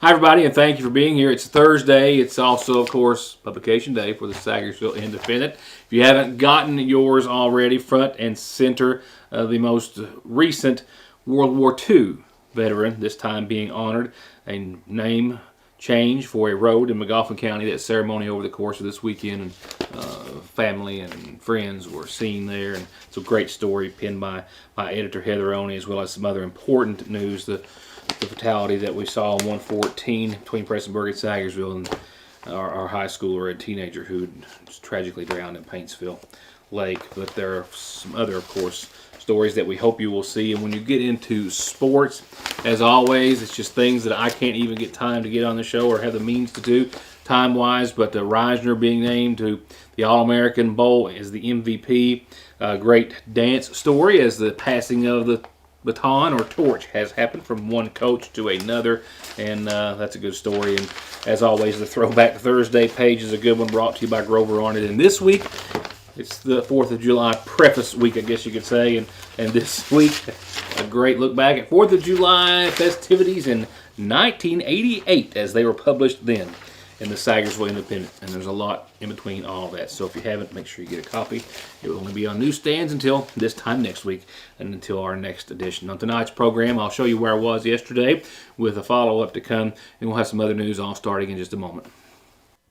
Hi, everybody, and thank you for being here. It's Thursday. It's also, of course, publication day for the Sagersville Independent. If you haven't gotten yours already, front and center, the most recent World War II veteran, this time being honored, a name change for a road in McGoffin County. That ceremony over the course of this weekend, and family and friends were seen there. And it's a great story penned by editor Heather Oney, as well as some other important news. The fatality that we saw on 114 between Prestonburg and Sagersville, and our high schooler, a teenager who was tragically drowned in Paintsville Lake. But there are some other, of course, stories that we hope you will see. And when you get into sports, as always, it's just things that I can't even get time to get on the show or have the means to do time-wise. But the Reisner being named to the All-American Bowl as the MVP, great dance story as the passing of the baton or torch has happened from one coach to another, and that's a good story. And as always, the Throwback Thursday page is a good one, brought to you by Grover Arnott. And this week, it's the 4th of July preface week, I guess you could say, and this week, a great look back at 4th of July festivities in 1988 as they were published then in the Sagersville Independent, and there's a lot in between all that. So if you haven't, make sure you get a copy. It will only be on newsstands until this time next week and until our next edition. On tonight's program, I'll show you where I was yesterday with a follow-up to come, and we'll have some other news all starting in just a moment.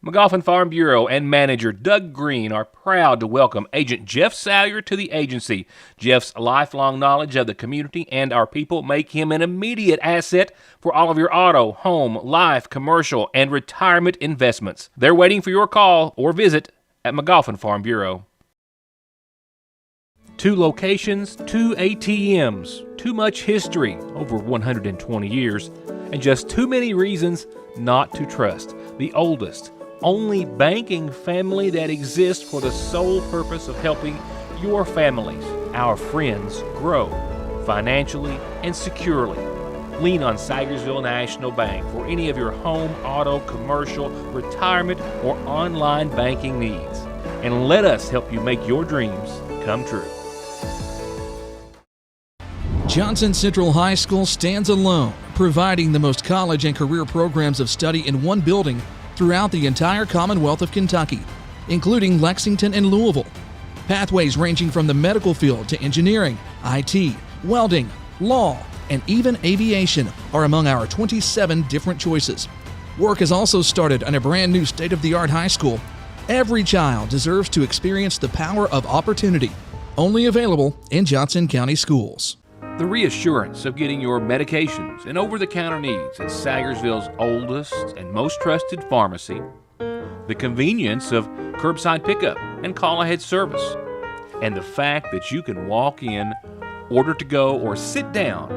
McGoffin Farm Bureau and manager Doug Green are proud to welcome Agent Jeff Salyer to the agency. Jeff's lifelong knowledge of the community and our people make him an immediate asset for all of your auto, home, life, commercial, and retirement investments. They're waiting for your call or visit at McGoffin Farm Bureau. 2 locations, 2 ATMs, too much history, over 120 years, and just too many reasons not to trust the oldest, only banking family that exists for the sole purpose of helping your families, our friends, grow financially and securely. Lean on Sagersville National Bank for any of your home, auto, commercial, retirement, or online banking needs. And let us help you make your dreams come true. Johnson Central High School stands alone, providing the most college and career programs of study in one building throughout the entire Commonwealth of Kentucky, including Lexington and Louisville. Pathways ranging from the medical field to engineering, IT, welding, law, and even aviation are among our 27 different choices. Work has also started on a brand new state-of-the-art high school. Every child deserves to experience the power of opportunity. Only available in Johnson County Schools. The reassurance of getting your medications and over-the-counter needs at Sagersville's oldest and most trusted pharmacy. The convenience of curbside pickup and call-ahead service. And the fact that you can walk in, order to go, or sit down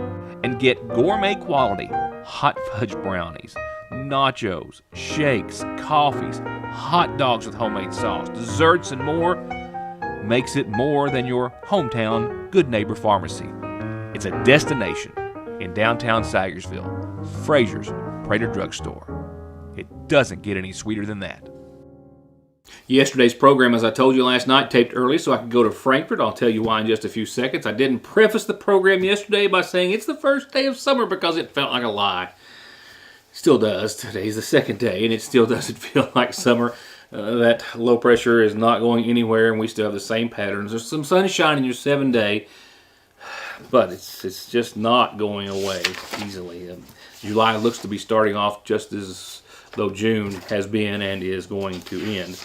and get gourmet quality hot fudge brownies, nachos, shakes, coffees, hot dogs with homemade sauce, desserts, and more makes it more than your hometown Good Neighbor Pharmacy. It's a destination in downtown Sagersville, Fraser's Prater Drugstore. It doesn't get any sweeter than that. Yesterday's program, as I told you last night, taped early so I could go to Frankfort. I'll tell you why in just a few seconds. I didn't preface the program yesterday by saying it's the first day of summer because it felt like a lie. It still does. Today's the second day, and it still doesn't feel like summer. That low pressure is not going anywhere, and we still have the same patterns. There's some sunshine in your 7-day, but it's just not going away easily. July looks to be starting off just as though June has been and is going to end.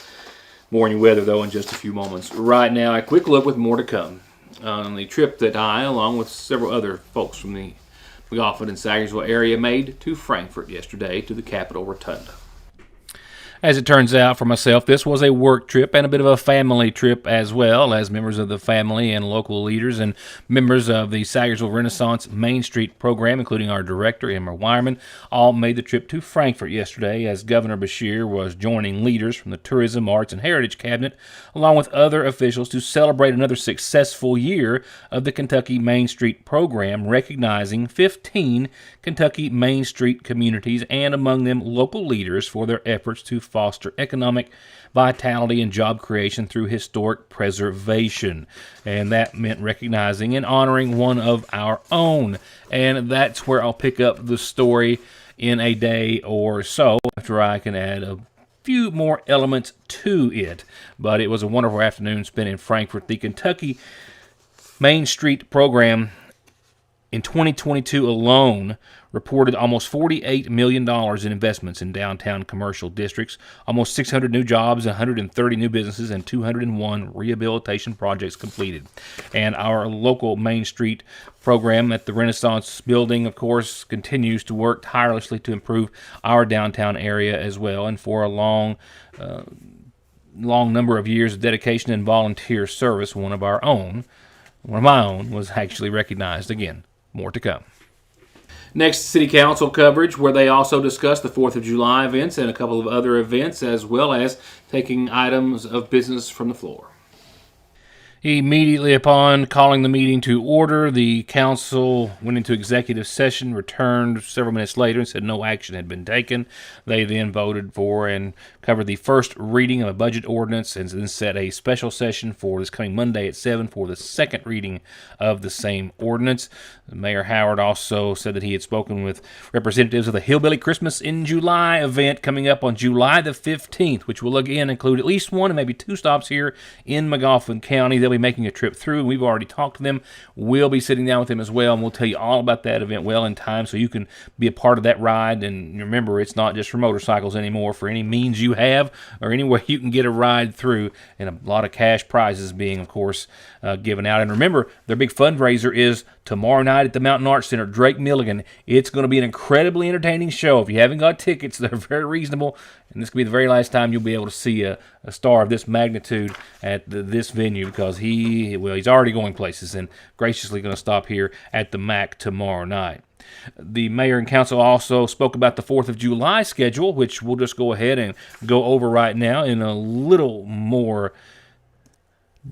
Morning weather, though, in just a few moments. Right now, a quick look with more to come on the trip that I, along with several other folks from the McGoffin and Sagersville area, made to Frankfort yesterday to the Capitol Rotunda. As it turns out for myself, this was a work trip and a bit of a family trip as well, as members of the family and local leaders and members of the Sagersville Renaissance Main Street program, including our director, Emma Wyerman, all made the trip to Frankfort yesterday as Governor Beshear was joining leaders from the Tourism, Arts, and Heritage Cabinet, along with other officials, to celebrate another successful year of the Kentucky Main Street program, recognizing 15 Kentucky Main Street communities and among them local leaders for their efforts to foster economic vitality and job creation through historic preservation. And that meant recognizing and honoring one of our own. And that's where I'll pick up the story in a day or so after I can add a few more elements to it. But it was a wonderful afternoon spent in Frankfort. The Kentucky Main Street program in 2022 alone reported almost $48 million in investments in downtown commercial districts, almost 600 new jobs, 130 new businesses, and 201 rehabilitation projects completed. And our local Main Street program at the Renaissance Building, of course, continues to work tirelessly to improve our downtown area as well. And for a long number of years of dedication and volunteer service, one of my own was actually recognized again. More to come. Next, City Council coverage, where they also discussed the 4th of July events and a couple of other events, as well as taking items of business from the floor. Immediately upon calling the meeting to order, the council went into executive session, returned several minutes later and said no action had been taken. They then voted for and covered the first reading of a budget ordinance and then set a special session for this coming Monday at 7 for the second reading of the same ordinance. Mayor Howard also said that he had spoken with representatives of the Hillbilly Christmas in July event coming up on July the 15th, which will again include at least one and maybe two stops here in McGoffin County. They'll be making a trip through, and we've already talked to them. We'll be sitting down with them as well, and we'll tell you all about that event well in time so you can be a part of that ride. And remember, it's not just for motorcycles anymore. For any means you have or any way you can get a ride through, and a lot of cash prizes being, of course, given out. And remember, their big fundraiser is tomorrow night at the Mountain Arts Center, Drake Milligan. It's going to be an incredibly entertaining show. If you haven't got tickets, they're very reasonable, and this could be the very last time you'll be able to see a star of this magnitude at this venue, because he's already going places and graciously going to stop here at the MAC tomorrow night. The mayor and council also spoke about the 4th of July schedule, which we'll just go ahead and go over right now in a little more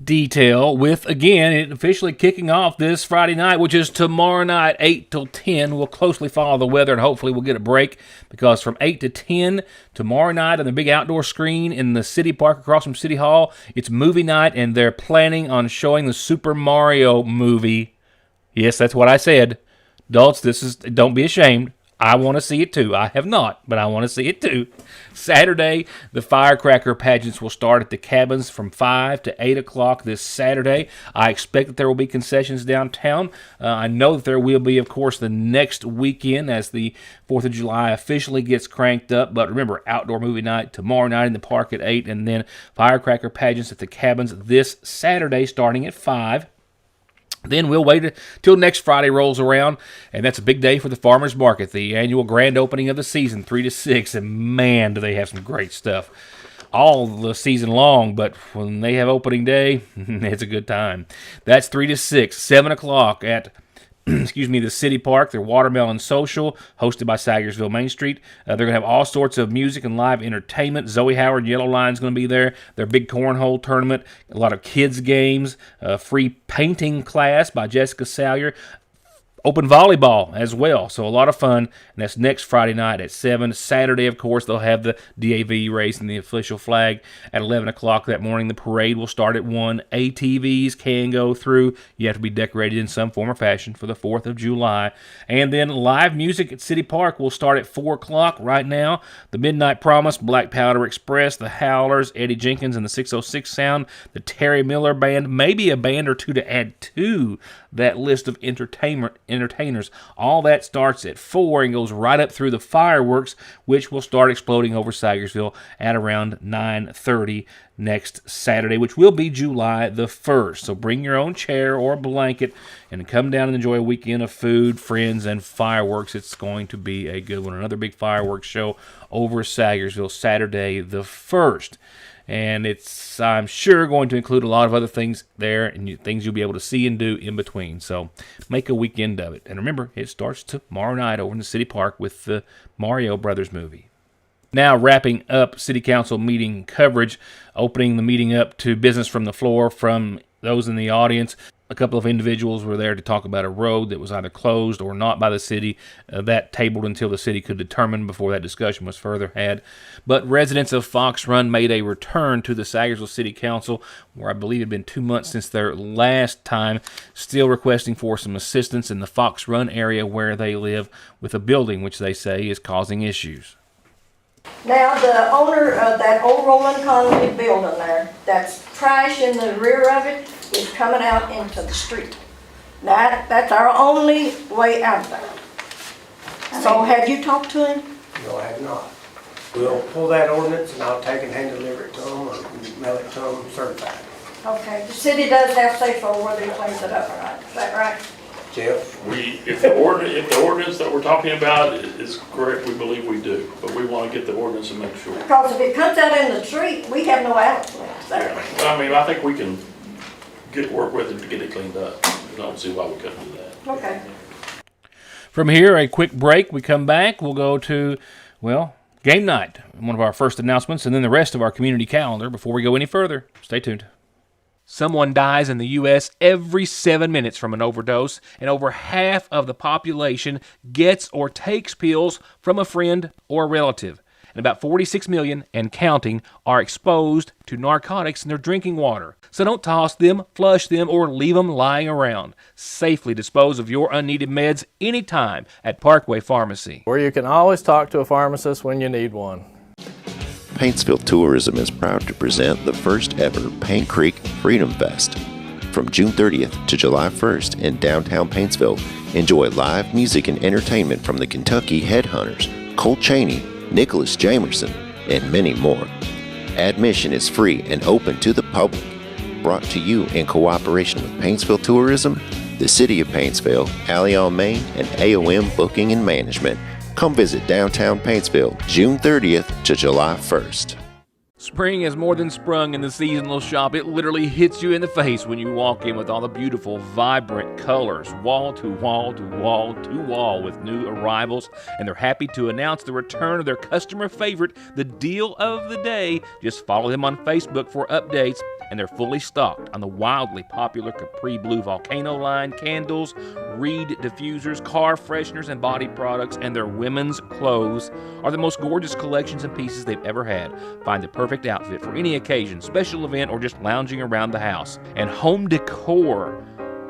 detail, with, again, it officially kicking off this Friday night, which is tomorrow night, 8 till 10. We'll closely follow the weather, and hopefully we'll get a break, because from 8 to 10 tomorrow night on the big outdoor screen in the City Park across from City Hall, it's movie night, and they're planning on showing the Super Mario movie. Yes, that's what I said. Adults, don't be ashamed. I want to see it too. I have not, but I want to see it too. Saturday, the firecracker pageants will start at the cabins from 5 to 8 o'clock this Saturday. I expect that there will be concessions downtown. I know that there will be, of course, the next weekend as the 4th of July officially gets cranked up. But remember, outdoor movie night tomorrow night in the park at 8, and then firecracker pageants at the cabins this Saturday starting at 5. Then we'll wait till next Friday rolls around, and that's a big day for the Farmers Market, the annual grand opening of the season, 3 to 6, and man, do they have some great stuff all the season long, but when they have opening day, it's a good time. That's 3 to 6, 7 o'clock at the City Park, their Watermelon Social, hosted by Sagersville Main Street. They're going to have all sorts of music and live entertainment. Zoe Howard Yellow Line's going to be there. Their big cornhole tournament, a lot of kids' games, a free painting class by Jessica Salyer, open volleyball as well. So a lot of fun, and that's next Friday night at 7. Saturday, of course, they'll have the DAV raising the official flag at 11 o'clock that morning. The parade will start at 1. ATVs can go through. You have to be decorated in some form or fashion for the 4th of July. And then live music at City Park will start at 4 o'clock right now. The Midnight Promise, Black Powder Express, the Howlers, Eddie Jenkins and the 606 Sound, the Terry Miller Band, maybe a band or two to add to that list of entertainers. All that starts at 4 and goes right up through the fireworks, which will start exploding over Sagersville at around 9:30 next Saturday, which will be July the 1st. So bring your own chair or blanket and come down and enjoy a weekend of food, friends, and fireworks. It's going to be a good one. Another big fireworks show over Sagersville Saturday the 1st. And it's, I'm sure, going to include a lot of other things there and things you'll be able to see and do in between. So make a weekend of it. And remember, it starts tomorrow night over in the City Park with the Mario Brothers movie. Now wrapping up City Council meeting coverage, opening the meeting up to business from the floor from those in the audience. A couple of individuals were there to talk about a road that was either closed or not by the city. That tabled until the city could determine before that discussion was further had. But residents of Fox Run made a return to the Sagersville City Council, where I believe it had been 2 months since their last time, still requesting for some assistance in the Fox Run area where they live with a building which they say is causing issues. Now, the owner of that old Roland Conley building there, that's trash in the rear of it, is coming out into the street. That's our only way out of there. So have you talked to him? No, I have not. We'll pull that ordinance and I'll take and hand deliver it to them or mail it to them certified. Okay, the city does have say-so whether he cleans it up or not, is that right? Jeff? If the ordinance that we're talking about is correct, we believe we do, but we want to get the ordinance and make sure. Because if it comes out in the street, we have no outlets there. I mean, I think we can work with it to get it cleaned up. I don't see why we couldn't do that. Okay. From here, a quick break. We come back. We'll go to, well, game night, one of our first announcements, and then the rest of our community calendar. Before we go any further, stay tuned. Someone dies in the U.S. every 7 minutes from an overdose, and over half of the population gets or takes pills from a friend or a relative. And about 46 million and counting are exposed to narcotics in their drinking water. So don't toss them, flush them, or leave them lying around. Safely dispose of your unneeded meds anytime at Parkway Pharmacy, where you can always talk to a pharmacist when you need one. Paintsville Tourism is proud to present the first ever Paint Creek Freedom Fest. From June 30th to July 1st in downtown Paintsville, enjoy live music and entertainment from the Kentucky Headhunters, Cole Chaney, Nicholas Jamerson, and many more. Admission is free and open to the public. Brought to you in cooperation with Paintsville Tourism, the City of Paintsville, Allion, Maine, and AOM Booking and Management. Come visit downtown Paintsville, June 30th to July 1st. Spring has more than sprung in the seasonal shop. It literally hits you in the face when you walk in with all the beautiful, vibrant colors, wall to wall to wall to wall with new arrivals. And they're happy to announce the return of their customer favorite, the deal of the day. Just follow them on Facebook for updates. And they're fully stocked on the wildly popular Capri Blue Volcano line, candles, reed diffusers, car fresheners, and body products, and their women's clothes are the most gorgeous collections and pieces they've ever had. Find the perfect outfit for any occasion, special event, or just lounging around the house. And home decor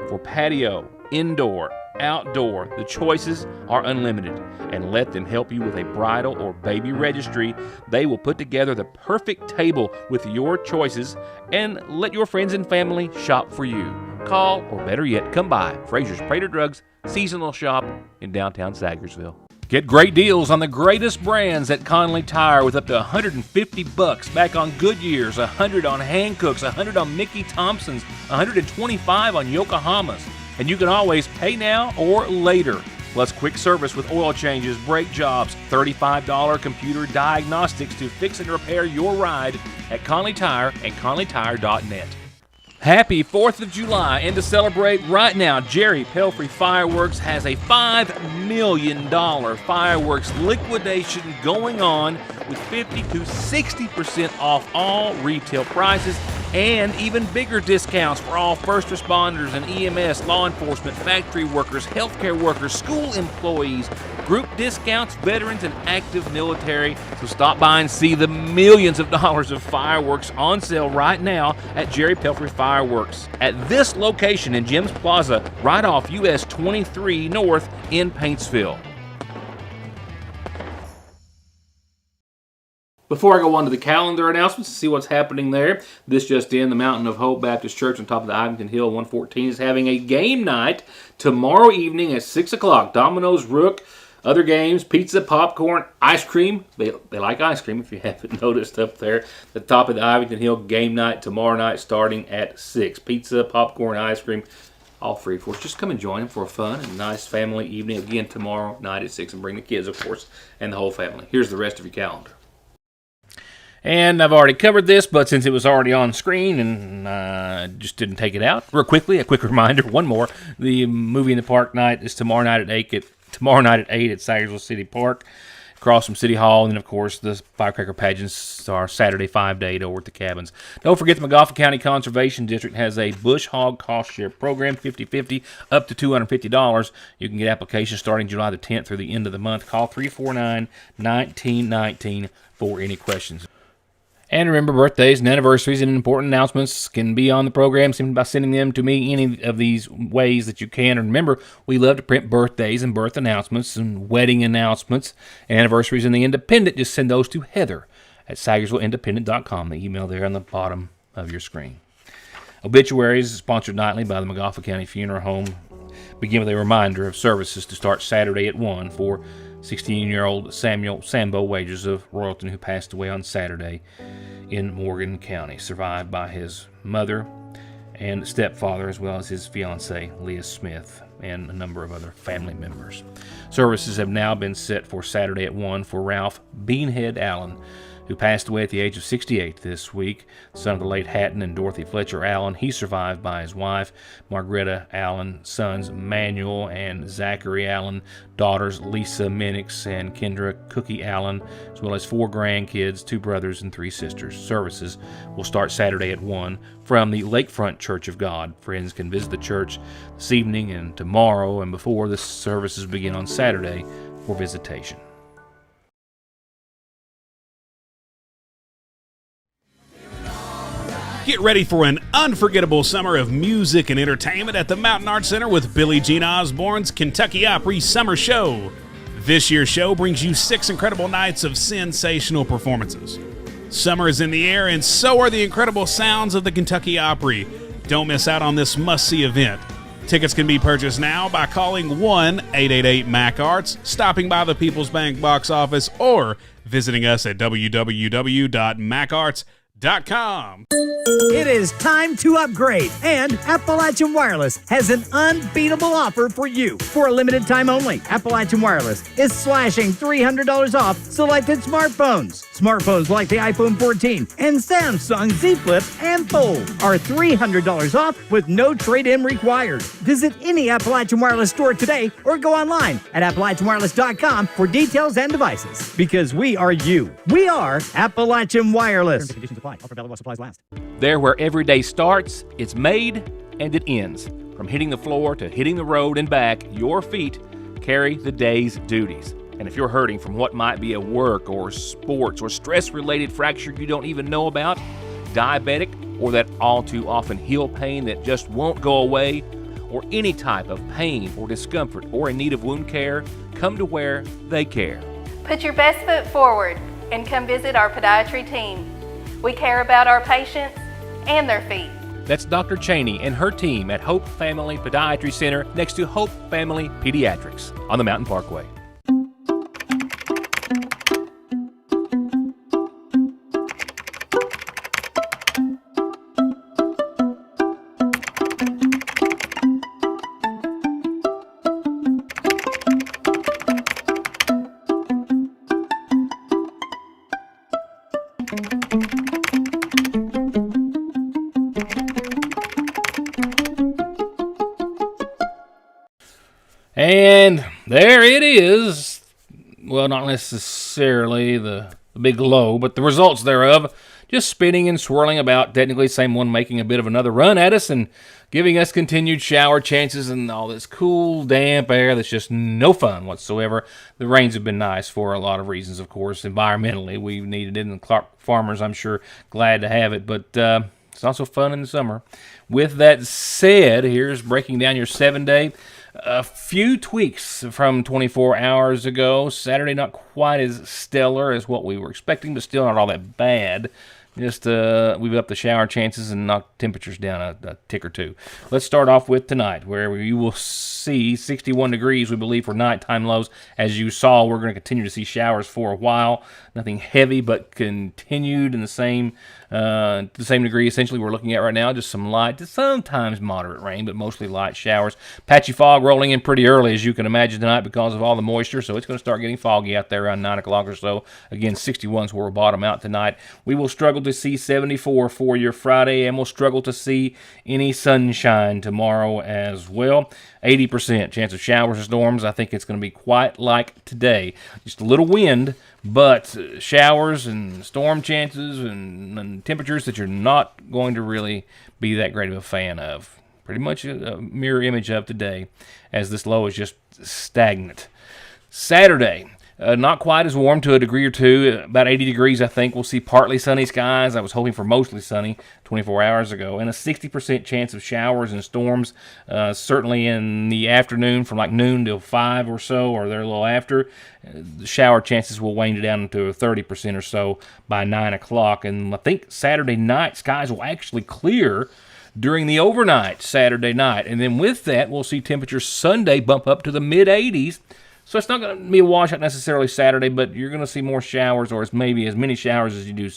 for patio, indoor, outdoor. The choices are unlimited, and let them help you with a bridal or baby registry. They will put together the perfect table with your choices and let your friends and family shop for you. Call, or better yet, come by Fraser's Prater Drugs Seasonal Shop in downtown Sagersville. Get great deals on the greatest brands at Conley Tire with up to $150 back on Goodyears, $100 on Hancooks, $100 on Mickey Thompsons, $125 on Yokohamas. And you can always pay now or later. Plus quick service with oil changes, brake jobs, $35 computer diagnostics to fix and repair your ride at Conley Tire and conleytire.net. Happy 4th of July, and to celebrate right now, Jerry Pelfrey Fireworks has a $5 million fireworks liquidation going on with 50 to 60% off all retail prices and even bigger discounts for all first responders and EMS, law enforcement, factory workers, healthcare workers, school employees, group discounts, veterans, and active military. So stop by and see the millions of dollars of fireworks on sale right now at Jerry Pelfrey Fireworks at this location in Jim's Plaza, right off US 23 North in Paintsville. Before I go on to the calendar announcements to see what's happening there, this just in, the Mountain of Hope Baptist Church on top of the Ivington Hill 114 is having a game night tomorrow evening at 6 o'clock. Domino's, Rook, other games, pizza, popcorn, ice cream. They like ice cream if you haven't noticed up there. The top of the Ivington Hill game night tomorrow night starting at 6. Pizza, popcorn, ice cream, all free for us. Just come and join them for a fun and nice family evening again tomorrow night at 6, and bring the kids, of course, and the whole family. Here's the rest of your calendar. And I've already covered this, but since it was already on screen and just didn't take it out, real quickly, a quick reminder, one more. The Movie in the Park night is tomorrow night at 8 at Sagersville City Park. across from City Hall. And then, of course, the firecracker pageants are Saturday 5 to 8 over at the cabins. Don't forget the McGoffin County Conservation District has a bush hog cost share program, 50-50, up to $250. You can get applications starting July the 10th through the end of the month. Call 349-1919 for any questions. And remember, birthdays and anniversaries and important announcements can be on the program simply by sending them to me any of these ways that you can. And remember, we love to print birthdays and birth announcements and wedding announcements and anniversaries in the Independent. Just send those to Heather at SagersvilleIndependent.com. The email there on the bottom of your screen. Obituaries, sponsored nightly by the McGoffin County Funeral Home, begin with a reminder of services to start Saturday at 1 for 16-year-old Samuel Sambo Wagers of Royalton, who passed away on Saturday in Morgan County, survived by his mother and stepfather, as well as his fiancée, Leah Smith, and a number of other family members. Services have now been set for Saturday at 1 for Ralph Beanhead Allen, who passed away at the age of 68 this week, son of the late Hatton and Dorothy Fletcher Allen. He's survived by his wife, Margaretta Allen, sons Manuel and Zachary Allen, daughters Lisa Minix and Kendra Cookie Allen, as well as 4 grandkids, 2 brothers and 3 sisters. Services will start Saturday at 1 from the Lakefront Church of God. Friends can visit the church this evening and tomorrow and before the services begin on Saturday for visitation. Get ready for an unforgettable summer of music and entertainment at the Mountain Arts Center with Billie Jean Osborne's Kentucky Opry Summer Show. This year's show brings you 6 incredible nights of sensational performances. Summer is in the air, and so are the incredible sounds of the Kentucky Opry. Don't miss out on this must-see event. Tickets can be purchased now by calling 1-888-MAC-ARTS, stopping by the People's Bank box office, or visiting us at www.macarts.com. It is time to upgrade, and Appalachian Wireless has an unbeatable offer for you. For a limited time only, Appalachian Wireless is slashing $300 off selected smartphones. Smartphones like the iPhone 14 and Samsung Z Flip and Fold are $300 off with no trade-in required. Visit any Appalachian Wireless store today or go online at AppalachianWireless.com for details and devices. Because we are you. We are Appalachian Wireless. Terms and conditions apply. Offer valid while supplies last. There where every day starts, it's made and it ends. From hitting the floor to hitting the road and back, your feet carry the day's duties. And if you're hurting from what might be a work or sports or stress-related fracture you don't even know about, diabetic, or that all too often heel pain that just won't go away, or any type of pain or discomfort or in need of wound care, come to where they care. Put your best foot forward and come visit our podiatry team. We care about our patients and their feet. That's Dr. Cheney and her team at Hope Family Podiatry Center next to Hope Family Pediatrics on the Mountain Parkway. And there it is. Well, not necessarily the big low, but the results thereof. Just spinning and swirling about. Technically, same one making a bit of another run at us and giving us continued shower chances and all this cool, damp air that's just no fun whatsoever. The rains have been nice for a lot of reasons, of course. Environmentally, we've needed it, and Clark farmers, I'm sure, glad to have it. But it's also fun in the summer. With that said, here's breaking down your 7-day. A few tweaks from 24 hours ago. Saturday not quite as stellar as what we were expecting, but still not all that bad. Just we've upped the shower chances and knocked temperatures down a tick or two. Let's start off with tonight, where you will see 61 degrees, we believe, for nighttime lows. As you saw, we're going to continue to see showers for a while. Nothing heavy, but continued in the same degree. Essentially, we're looking at right now just some light to sometimes moderate rain, but mostly light showers. Patchy fog rolling in pretty early, as you can imagine, tonight because of all the moisture, so it's going to start getting foggy out there around 9 o'clock or so. Again, 61 is where we'll bottom out tonight. We will struggle to see 74 for your Friday, and we'll struggle to see any sunshine tomorrow as well. 80% chance of showers or storms. I think it's going to be quite like today. Just a little wind, but showers and storm chances and temperatures that you're not going to really be that great of a fan of. Pretty much a mirror image of today, as this low is just stagnant. Saturday, not quite as warm, to a degree or two, about 80 degrees I think. We'll see partly sunny skies. I was hoping for mostly sunny 24 hours ago. And a 60% chance of showers and storms, certainly in the afternoon from like noon till 5 or so, or there a little after. The shower chances will wane down to 30% or so by 9 o'clock. And I think Saturday night skies will actually clear during the overnight Saturday night. And then with that, we'll see temperatures Sunday bump up to the mid-80s. So it's not going to be a washout necessarily Saturday, but you're going to see more showers, or maybe as many showers as you do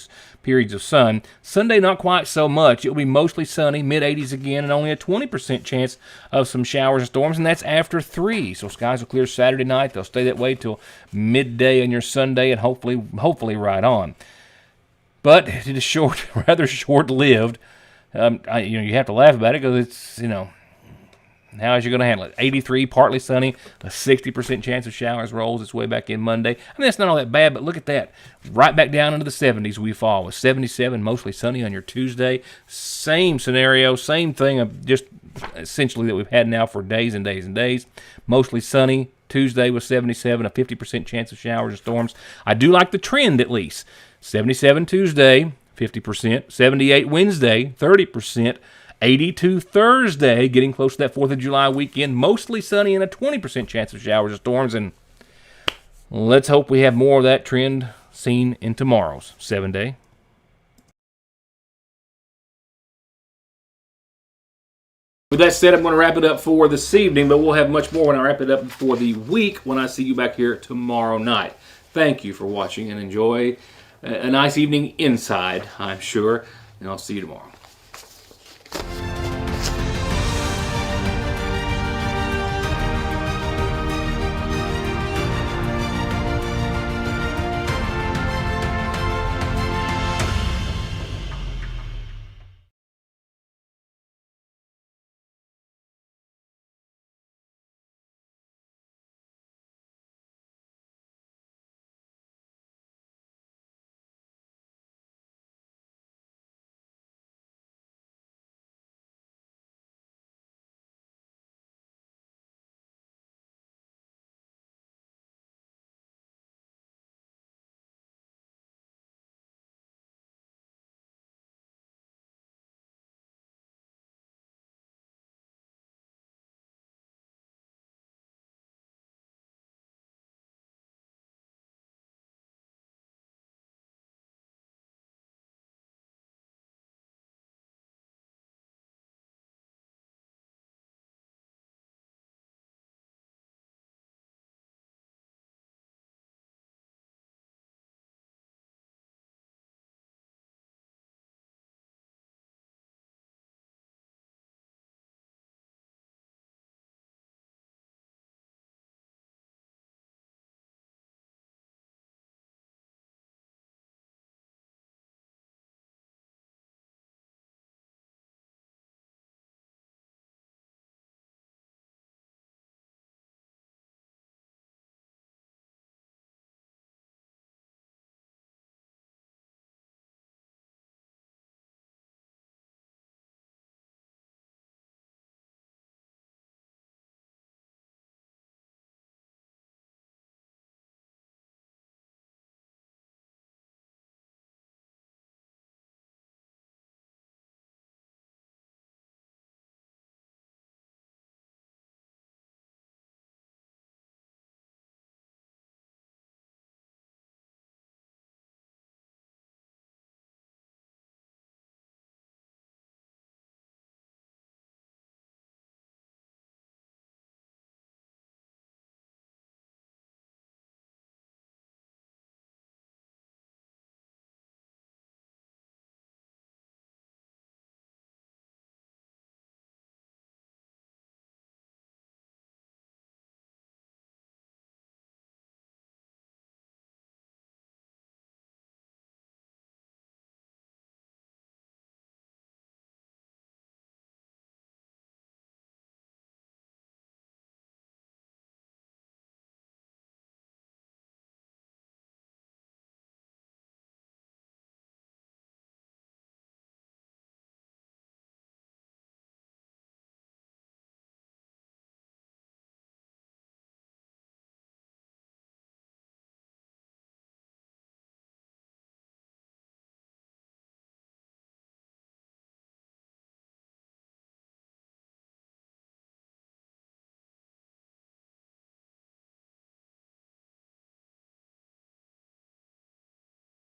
periods of sun. Sunday, not quite so much. It'll be mostly sunny, mid-80s again, and only a 20% chance of some showers and storms, and that's after 3. So skies will clear Saturday night. They'll stay that way till midday on your Sunday, and hopefully right on. But it is rather short-lived. You have to laugh about it because it's, how is you going to handle it? 83, partly sunny, a 60% chance of showers rolls its way back in Monday. I mean, that's not all that bad, but look at that. Right back down into the 70s we fall with 77, mostly sunny on your Tuesday. Same scenario, same thing, just essentially that we've had now for days and days and days. Mostly sunny. Tuesday was 77, a 50% chance of showers and storms. I do like the trend at least. 77 Tuesday, 50%. 78 Wednesday, 30%. 82 Thursday, getting close to that 4th of July weekend, mostly sunny and a 20% chance of showers and storms. And let's hope we have more of that trend seen in tomorrow's 7-day. With that said, I'm going to wrap it up for this evening, but we'll have much more when I wrap it up for the week when I see you back here tomorrow night. Thank you for watching, and enjoy a nice evening inside, I'm sure, and I'll see you tomorrow.